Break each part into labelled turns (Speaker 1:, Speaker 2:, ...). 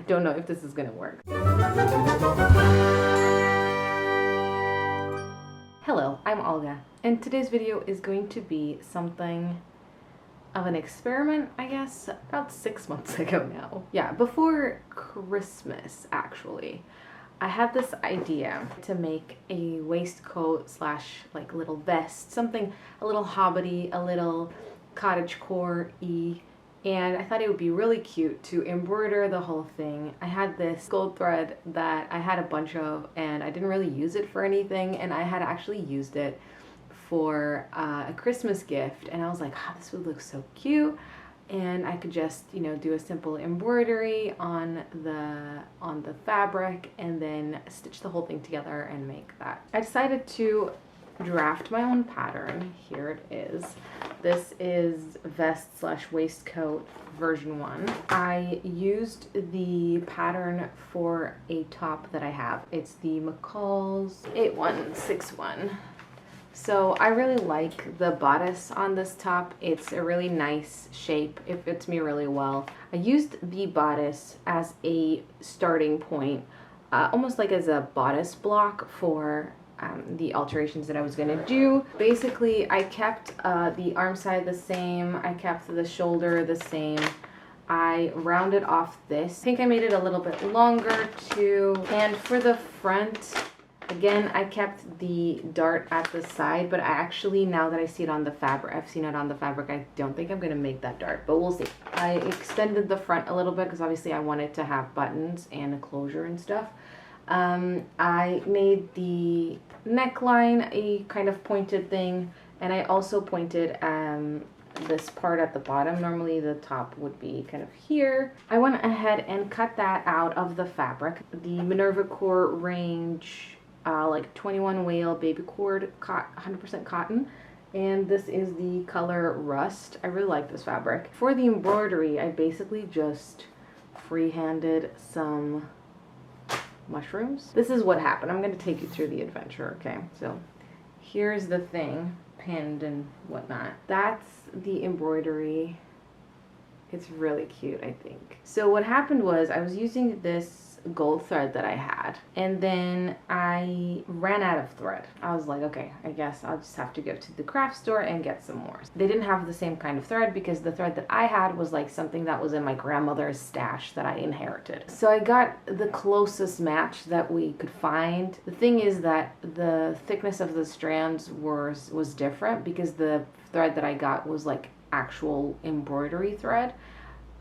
Speaker 1: don't know if this is gonna work. Hello, I'm Olga, and today's video is going to be something of an experiment, I guess, about 6 months ago now. Yeah, before Christmas, actually. I had this idea to make a waistcoat slash like little vest, something a little hobbity, a little cottagecore-y, and I thought it would be really cute to embroider the whole thing. I had this gold thread that I had a bunch of and I didn't really use it for anything, and I had actually used it for a Christmas gift, and I was like, oh, this would look so cute. And I could just, you know, do a simple embroidery on the fabric and then stitch the whole thing together and make that. I decided to draft my own pattern. Here it is. This is vest slash waistcoat version 1. I used the pattern for a top that I have. It's the McCall's 8161. So I really like the bodice on this top. It's a really nice shape. It fits me really well. I used the bodice as a starting point, almost like as a bodice block for the alterations that I was gonna do. Basically, I kept the arm side the same. I kept the shoulder the same. I rounded off this. I think I made it a little bit longer too. And for the front, again, I kept the dart at the side, but I actually, now that I see it on the fabric, I've seen it on the fabric, I don't think I'm going to make that dart, but we'll see. I extended the front a little bit because obviously I wanted to have buttons and a closure and stuff. I made the neckline a kind of pointed thing, and I also pointed this part at the bottom. Normally the top would be kind of here. I went ahead and cut that out of the fabric. The Minerva range, like 21 Wale Babycord, 100% cotton, and this is the color Rust. I really like this fabric. For the embroidery, I basically just freehanded some mushrooms. This is what happened. I'm going to take you through the adventure, okay? So here's the thing, pinned and whatnot. That's the embroidery. It's really cute, I think. So what happened was I was using this gold thread that I had, and then I ran out of thread. I was like, okay, I guess I'll just have to go to the craft store and get some more. They didn't have the same kind of thread because the thread that I had was like something that was in my grandmother's stash that I inherited. So I got the closest match that we could find. The thing is that the thickness of the strands was different because the thread that I got was like actual embroidery thread,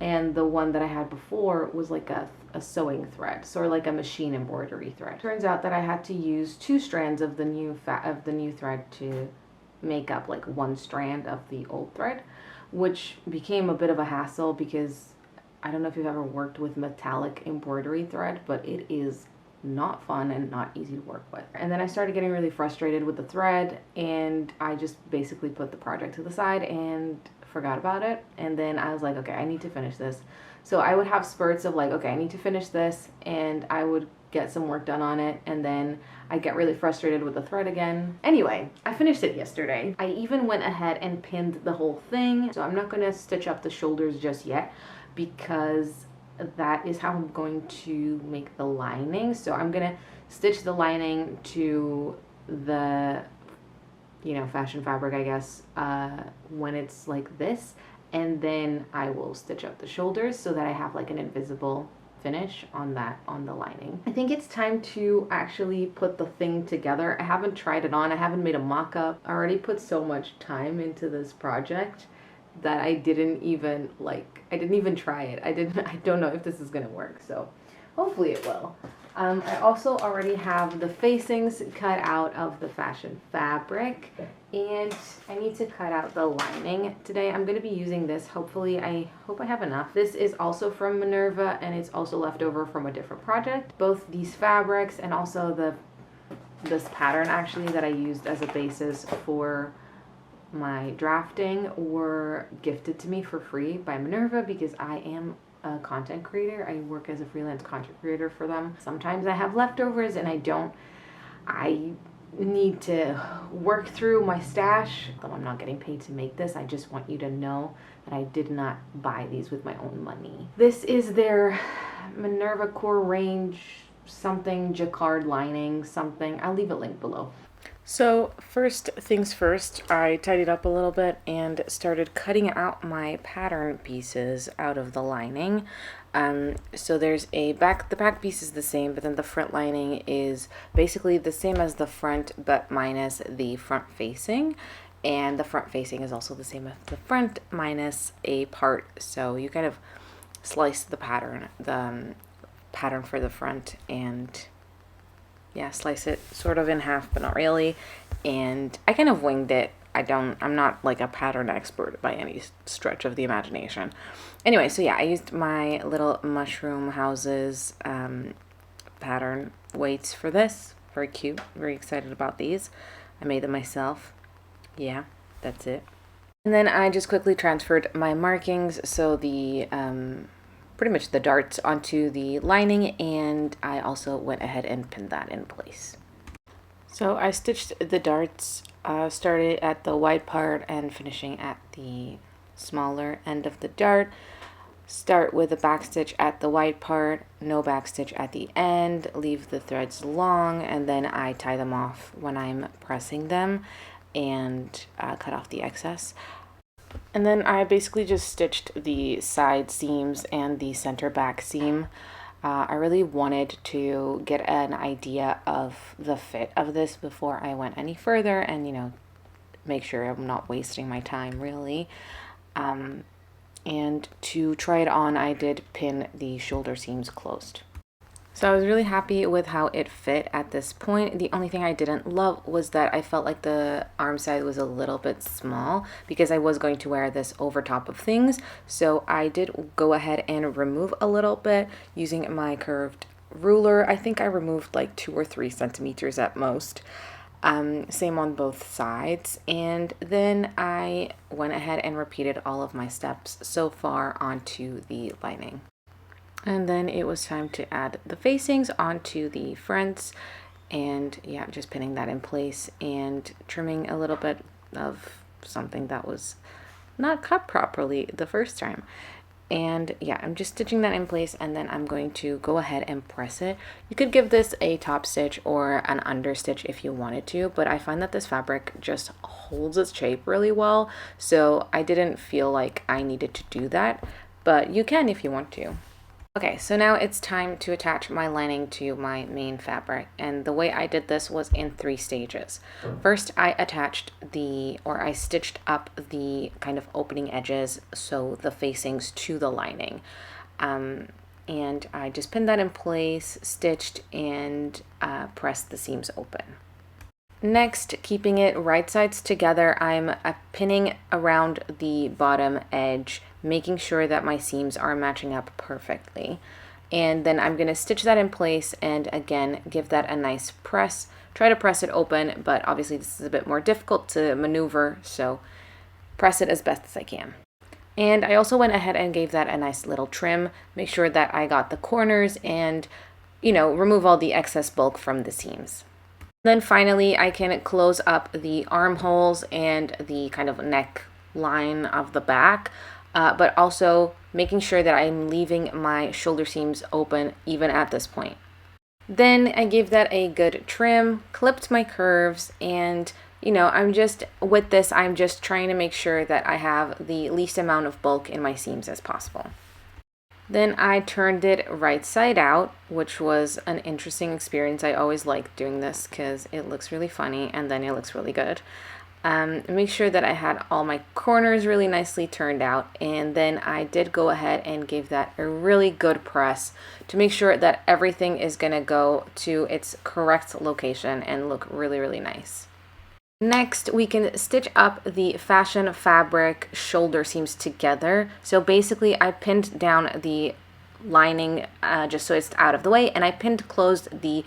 Speaker 1: and the one that I had before was like a sewing thread, sort of like a machine embroidery thread. Turns out that I had to use 2 strands of the new thread to make up like 1 strand of the old thread, which became a bit of a hassle because I don't know if you've ever worked with metallic embroidery thread, but it is not fun and not easy to work with. And then I started getting really frustrated with the thread, and I just basically put the project to the side and forgot about it. And then I was like, okay, I need to finish this. So I would have spurts of like, okay, I need to finish this, and I would get some work done on it, and then I get really frustrated with the thread again. Anyway, I finished it yesterday. I even went ahead and pinned the whole thing. So I'm not gonna stitch up the shoulders just yet because that is how I'm going to make the lining. So I'm gonna stitch the lining to the, you know, fashion fabric, I guess, when it's like this, and then I will stitch up the shoulders so that I have like an invisible finish on the lining. I think it's time to actually put the thing together. I haven't tried it on. I haven't made a mock-up. I already put so much time into this project that I didn't even try it. I don't know if this is gonna work, so hopefully it will. I also already have the facings cut out of the fashion fabric, and I need to cut out the lining today. I'm going to be using this. Hopefully, I hope I have enough. This is also from Minerva, and it's also left over from a different project. Both these fabrics and also this pattern actually that I used as a basis for my drafting were gifted to me for free by Minerva because I am a content creator. I work as a freelance content creator for them. Sometimes I have leftovers and I need to work through my stash. Though I'm not getting paid to make this, I just want you to know that I did not buy these with my own money. This is their Minerva Core range, something Jacquard lining, something. I'll leave a link below. So first things first, I tidied up a little bit and started cutting out my pattern pieces out of the lining. So there's the back piece is the same, but then the front lining is basically the same as the front, but minus the front facing. And the front facing is also the same as the front minus a part. So you kind of slice the pattern for the front, and yeah, slice it sort of in half, but not really. And I kind of winged it. I'm not like a pattern expert by any stretch of the imagination. Anyway, so yeah, I used my little mushroom houses pattern weights for this. Very cute. Very excited about these. I made them myself. Yeah, that's it. And then I just quickly transferred my markings, so the pretty much the darts onto the lining, and I also went ahead and pinned that in place. So I stitched the darts, started at the wide part and finishing at the smaller end of the dart. Start with a back stitch at the wide part, no back stitch at the end, leave the threads long, and then I tie them off when I'm pressing them and cut off the excess. And then I basically just stitched the side seams and the center back seam. I really wanted to get an idea of the fit of this before I went any further, and, you know, make sure I'm not wasting my time, really. And to try it on, I did pin the shoulder seams closed. So I was really happy with how it fit at this point. The only thing I didn't love was that I felt like the arm size was a little bit small because I was going to wear this over top of things. So I did go ahead and remove a little bit using my curved ruler. I think I removed like 2 or 3 centimeters at most. Same on both sides. And then I went ahead and repeated all of my steps so far onto the lining. And then it was time to add the facings onto the fronts, and yeah, just pinning that in place and trimming a little bit of something that was not cut properly the first time. And yeah, I'm just stitching that in place, and then I'm going to go ahead and press it. You could give this a top stitch or an under stitch if you wanted to, but I find that this fabric just holds its shape really well, so I didn't feel like I needed to do that, but you can if you want to. Okay, so now it's time to attach my lining to my main fabric, and the way I did this was in 3 stages. First, I stitched up the kind of opening edges, so the facings to the lining. And I just pinned that in place, stitched, and pressed the seams open. Next, keeping it right sides together, I'm pinning around the bottom edge, making sure that my seams are matching up perfectly. And then I'm going to stitch that in place and again give that a nice press. Try to press it open, but obviously this is a bit more difficult to maneuver, so press it as best as I can. And I also went ahead and gave that a nice little trim, make sure that I got the corners and, you know, remove all the excess bulk from the seams. Then finally, I can close up the armholes and the kind of neck line of the back, but also making sure that I'm leaving my shoulder seams open even at this point. Then I gave that a good trim, clipped my curves, and you know, I'm just trying to make sure that I have the least amount of bulk in my seams as possible. Then I turned it right side out, which was an interesting experience. I always like doing this because it looks really funny and then it looks really good. Make sure that I had all my corners really nicely turned out, and then I did go ahead and give that a really good press to make sure that everything is going to go to its correct location and look really, really nice. Next, we can stitch up the fashion fabric shoulder seams together. So basically, I pinned down the lining just so it's out of the way, and I pinned closed the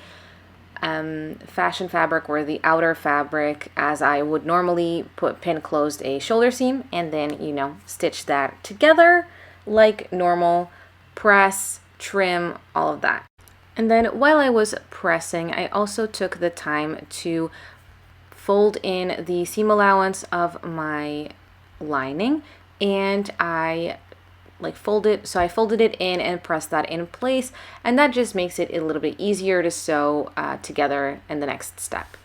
Speaker 1: fashion fabric or the outer fabric as I would normally pin closed a shoulder seam, and then, you know, stitch that together like normal, press, trim, all of that. And then while I was pressing, I also took the time to fold in the seam allowance of my lining, and I like fold it. So I folded it in and pressed that in place, and that just makes it a little bit easier to sew together in the next step.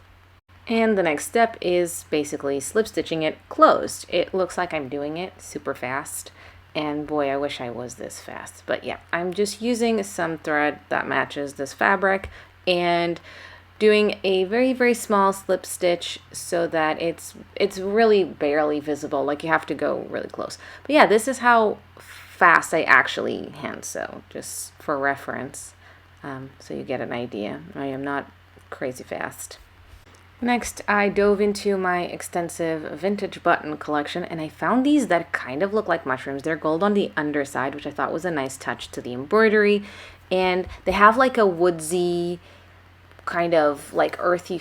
Speaker 1: And the next step is basically slip stitching it closed. It looks like I'm doing it super fast, and boy, I wish I was this fast. But yeah, I'm just using some thread that matches this fabric and doing a very, very small slip stitch so that it's really barely visible, like you have to go really close. But yeah, this is how fast I actually hand sew, just for reference, so you get an idea. I am not crazy fast. Next, I dove into my extensive vintage button collection, and I found these that kind of look like mushrooms. They're gold on the underside, which I thought was a nice touch to the embroidery, and they have like a woodsy, kind of like earthy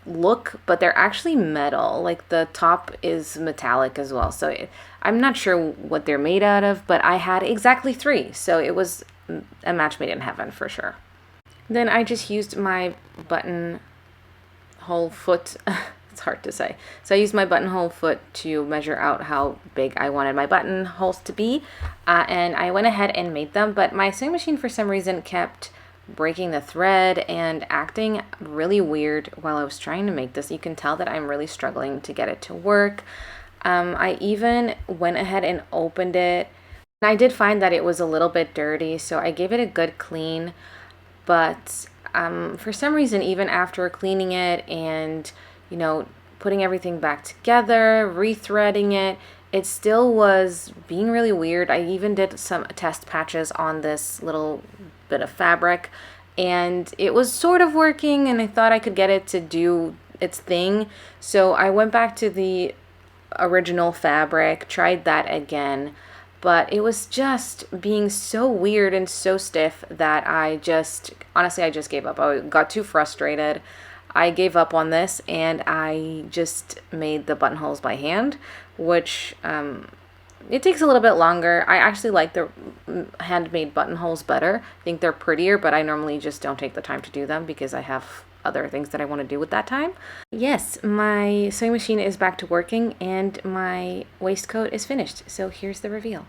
Speaker 1: look, but they're actually metal. Like the top is metallic as well, so I'm not sure what they're made out of, but I had exactly 3, so it was a match made in heaven for sure. Then I just used my buttonhole foot. It's hard to say. So I used my buttonhole foot to measure out how big I wanted my buttonholes to be, and I went ahead and made them, but my sewing machine for some reason kept breaking the thread and acting really weird while I was trying to make this. You can tell that I'm really struggling to get it to work. I even went ahead and opened it, and I did find that it was a little bit dirty, so I gave it a good clean. But for some reason, even after cleaning it and, you know, putting everything back together, rethreading it, it still was being really weird. I even did some test patches on this little bit of fabric, and it was sort of working, and I thought I could get it to do its thing. So I went back to the original fabric, tried that again, but it was just being so weird and so stiff that honestly, I just gave up. I got too frustrated. I gave up on this, and I just made the buttonholes by hand, which it takes a little bit longer. I actually like the handmade buttonholes better. I think they're prettier, but I normally just don't take the time to do them because I have other things that I want to do with that time. Yes, my sewing machine is back to working, and my waistcoat is finished. So here's the reveal.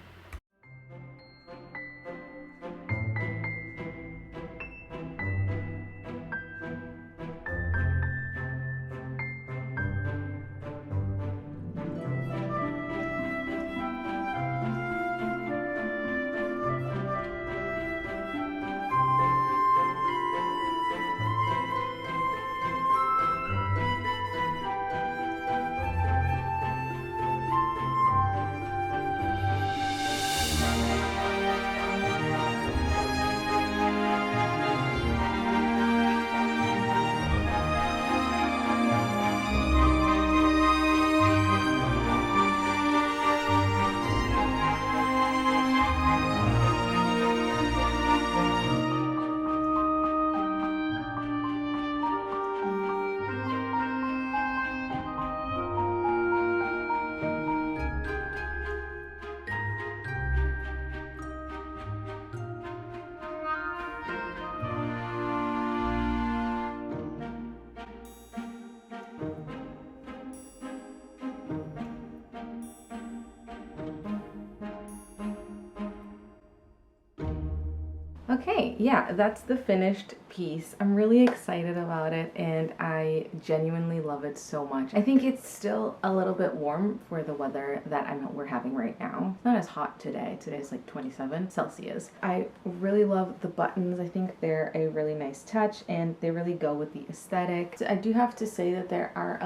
Speaker 1: Okay, yeah, that's the finished piece. I'm really excited about it, and I genuinely love it so much. I think it's still a little bit warm for the weather that we're having right now. It's not as hot today. Today's like 27 Celsius. I really love the buttons. I think they're a really nice touch, and they really go with the aesthetic. So I do have to say that there are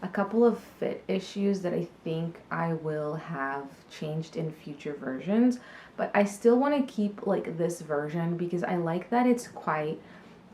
Speaker 1: a couple of fit issues that I think I will have changed in future versions, but I still want to keep like this version because I like that it's quite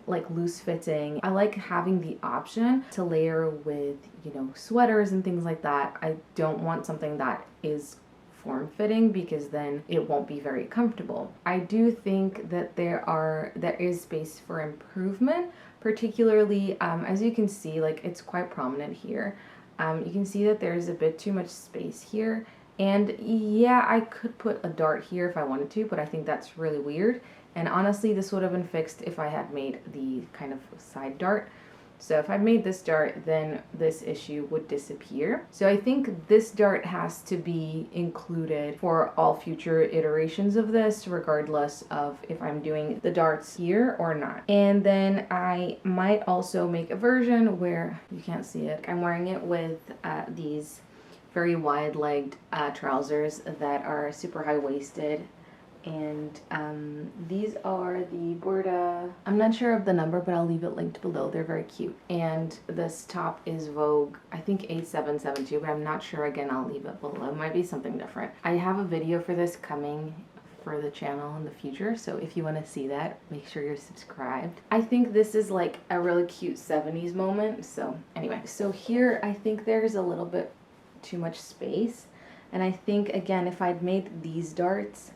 Speaker 1: like loose fitting. I like having the option to layer with, you know, sweaters and things like that. I don't want something that is form-fitting because then it won't be very comfortable. I do think that there is space for improvement, particularly as you can see, like it's quite prominent here. You can see that there's a bit too much space here, and yeah, I could put a dart here if I wanted to, but I think that's really weird, and honestly this would have been fixed if I had made the kind of side dart. So if I made this dart, then this issue would disappear. So I think this dart has to be included for all future iterations of this, regardless of if I'm doing the darts here or not. And then I might also make a version where you can't see it. I'm wearing it with these very wide-legged trousers that are super high-waisted. And these are the Burda. I'm not sure of the number, but I'll leave it linked below. They're very cute. And this top is Vogue, I think 8772, but I'm not sure. Again, I'll leave it below. It might be something different. I have a video for this coming for the channel in the future, so if you want to see that, make sure you're subscribed. I think this is like a really cute 70s moment. So anyway, so here I think there's a little bit too much space, and I think again if I'd made these darts,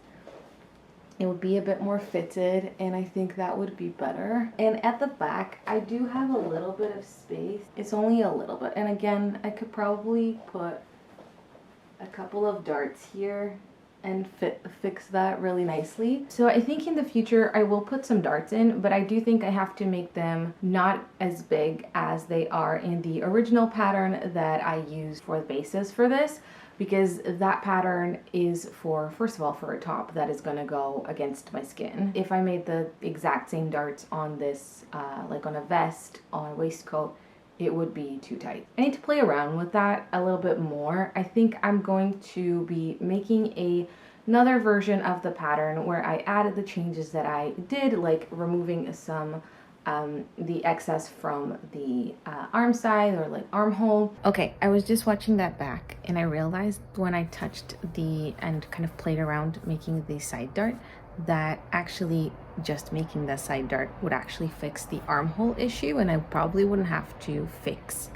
Speaker 1: it would be a bit more fitted, and I think that would be better. And at the back, I do have a little bit of space. It's only a little bit. And again, I could probably put a couple of darts here and fix that really nicely. So I think in the future, I will put some darts in, but I do think I have to make them not as big as they are in the original pattern that I used for the bases for this, because that pattern is for, first of all, for a top that is gonna go against my skin. If I made the exact same darts on this, like on a vest, on a waistcoat, it would be too tight. I need to play around with that a little bit more. I think I'm going to be making another version of the pattern where I added the changes that I did, like removing some the excess from the arm side or like armhole. Okay, I was just watching that back and I realized when I touched and kind of played around making the side dart, that actually just making the side dart would actually fix the armhole issue, and I probably wouldn't have to fix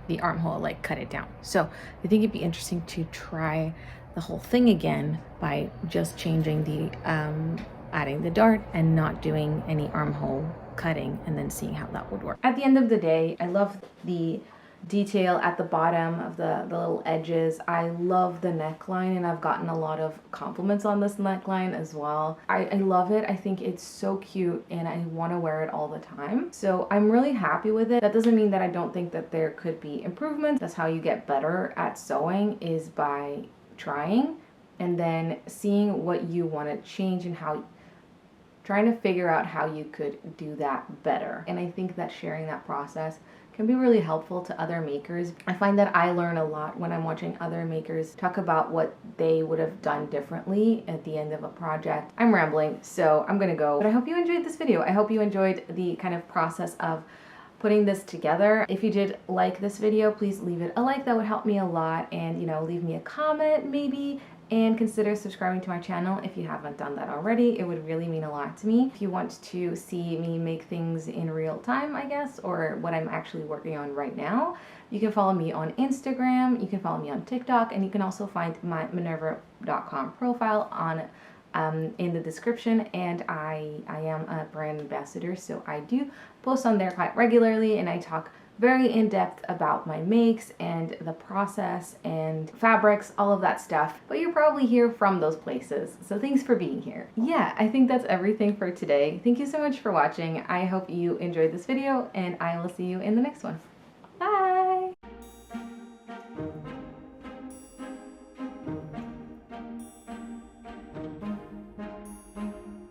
Speaker 1: the armhole, like cut it down. So I think it'd be interesting to try the whole thing again by just changing the adding the dart and not doing any armhole cutting, and then seeing how that would work. At the end of the day, I love the detail at the bottom of the little edges. I love the neckline, and I've gotten a lot of compliments on this neckline as well. I love it. I think it's so cute and I want to wear it all the time. So I'm really happy with it. That doesn't mean that I don't think that there could be improvements. That's how you get better at sewing, is by trying and then seeing what you want to change and how, trying to figure out how you could do that better. And I think that sharing that process can be really helpful to other makers. I find that I learn a lot when I'm watching other makers talk about what they would have done differently at the end of a project. I'm rambling, so I'm gonna go. But I hope you enjoyed this video. I hope you enjoyed the kind of process of putting this together. If you did like this video, please leave it a like. That would help me a lot. And, you know, leave me a comment maybe, and consider subscribing to my channel if you haven't done that already. It would really mean a lot to me. If you want to see me make things in real time, I guess, or what I'm actually working on right now, you can follow me on Instagram, you can follow me on TikTok, and you can also find my Minerva.com profile on in the description. And I am a brand ambassador, so I do post on there quite regularly, and I talk very in-depth about my makes and the process and fabrics, all of that stuff. But you're probably here from those places, so thanks for being here. Yeah, I think that's everything for today. Thank you so much for watching. I hope you enjoyed this video, and I will see you in the next one.